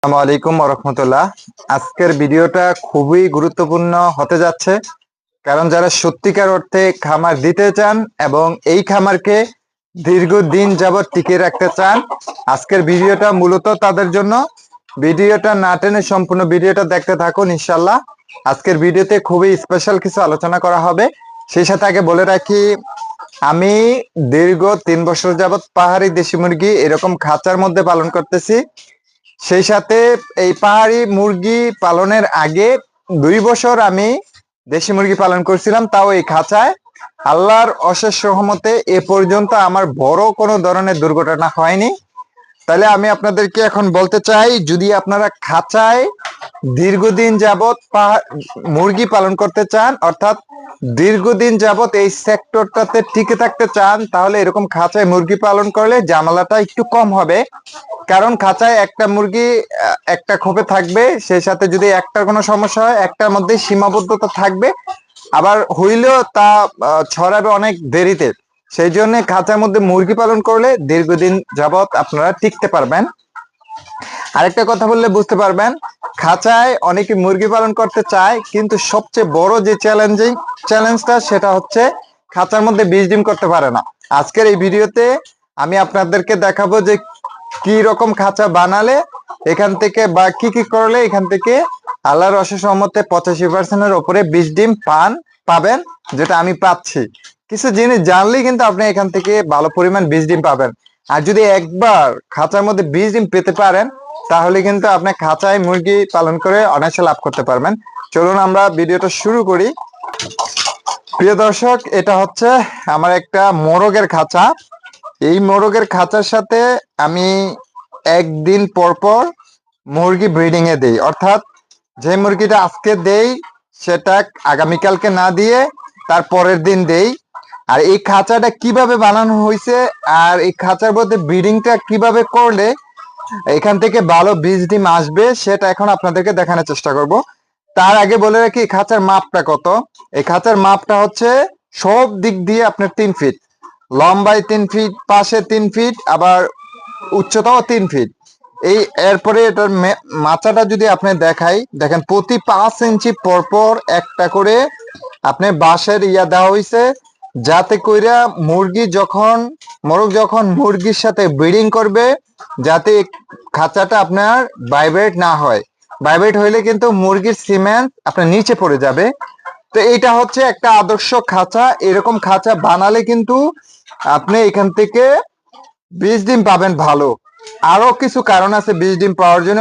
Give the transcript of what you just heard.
আসসালামু আলাইকুম ওয়া রাহমাতুল্লাহ। আজকের ভিডিওটা খুবই গুরুত্বপূর্ণ হতে যাচ্ছে, কারণ যারা সত্যিকার অর্থে খামার দিতে চান এবং এই খামারকে দীর্ঘদিন যাবৎ টিকিয়ে রাখতে চান, আজকের ভিডিওটা মূলত তাদের জন্য। ভিডিওটা না টেনে সম্পূর্ণ ভিডিওটা দেখতে থাকুন ইনশাল্লাহ। আজকের ভিডিওতে খুবই স্পেশাল কিছু আলোচনা করা হবে। সেই সাথে আগে বলে রাখি, আমি দীর্ঘ 3 বছর যাবৎ পাহাড়ি দেশি মুরগি এরকম খাঁচার মধ্যে পালন করতেছি। সেই সাথে এই পাহাড়ি মুরগি পালনের আগে 2 বছর আমি দেশি মুরগি পালন করছিলাম, তাও এই খাঁচায়। আল্লাহর অশেষ রহমতে এ পর্যন্ত আমার বড় কোনো ধরনের দুর্ঘটনা হয়নি। তাহলে আমি আপনাদেরকে এখন বলতে চাই, যদি আপনারা খাঁচায় দীর্ঘদিন যাবৎ মুরগি পালন করতে চান, অর্থাৎ দীর্ঘদিন যাবৎ এই সেক্টরটাতে টিকে থাকতে চান, তাহলে এরকম খাঁচায় মুরগি পালন করলে ঝামেলাটা একটু কম হবে। কারণ খাঁচায় একটা মুরগি একটা খোপে থাকবে, সেই সাথে যদি একটার কোনো সমস্যা হয় একটার মধ্যে সীমাবদ্ধতা থাকবে, আবার হইলেও তা ছড়াবে অনেক দেরিতে। সেই জন্য খাঁচার মধ্যে মুরগি পালন করলে দীর্ঘদিন যাবৎ আপনারা টিকতে পারবেন। আরেকটা কথা বললে বুঝতে পারবেন, খাঁচায় অনেকে মুরগি পালন করতে চায়, কিন্তু সবচেয়ে বড় যে চ্যালেঞ্জটা সেটা হচ্ছে খাঁচার মধ্যে বীজ ডিম করতে পারে না। আজকের এই ভিডিওতে আমি আপনাদেরকে দেখাবো যে কি রকম খাঁচা বানালে এখান থেকে বা কি কি করলে এখান থেকে আল্লাহর অশেষ রহমতে 85%-এর উপরে বীজ ডিম পাবেন, যেটা আমি পাচ্ছি। কিছু জিনিস জানলেই কিন্তু আপনি এখান থেকে ভালো পরিমাণ বীজ ডিম পাবেন। আর যদি একবার খাঁচার মধ্যে বীজ ডিম পেতে পারেন, তাহলে কিন্তু আপনি খাঁচায় মুরগি পালন করে অনায়াসে লাভ করতে পারবেন। চলুন আমরা ভিডিওটা শুরু করি। প্রিয় দর্শক, এটা হচ্ছে আমার একটা মোরগের খাঁচা। এই মোরগের খাঁচার সাথে আমি একদিন পর পর মুরগি ব্রিডিং এ দেই, অর্থাৎ যে মুরগিটা আজকে দেই সেটা আগামীকালকে না দিয়ে তার পরের দিন দেই। আর এই খাঁচাটা কিভাবে বানানো হয়েছে আর এই খাঁচার মধ্যে ব্রিডিংটা কিভাবে করলে এখান থেকে ভালো বীজ ডিম আসবে, সেটা এখন আপনাদেরকে দেখানোর চেষ্টা করব। তার আগে বলে রাখি, খাঁচার মাপটা কত। এই খাঁচার মাপটা হচ্ছে সব দিক দিয়ে আপনার 3 ফিট, লম্বায় 3 ফিট, পাশে 3 ফিট, আবার উচ্চতাও 3 ফিট। এরপরে এটার মাচাটা যদি আপনি দেখেন প্রতি 5 ইঞ্চি পরপর একটা করে আপনার বাঁশের দেওয়া হয়েছে, যাতে কইরা মোরগ যখন মুরগির সাথে ব্রিডিং করবে, যাতে খাঁচাটা আপনার ভাইব্রেট না হয়। ভাইব্রেট হইলে কিন্তু মুরগির সিমেন্ট আপনার নিচে পড়ে যাবে। তো এটা হচ্ছে একটা আদর্শ খাঁচা। এরকম খাঁচা বানালে কিন্তু আপনি এখান থেকে বীজ ডিম পাবেন ভালো। আরো কিছু কারণ আছে বীজ ডিম পাওয়ার জন্য।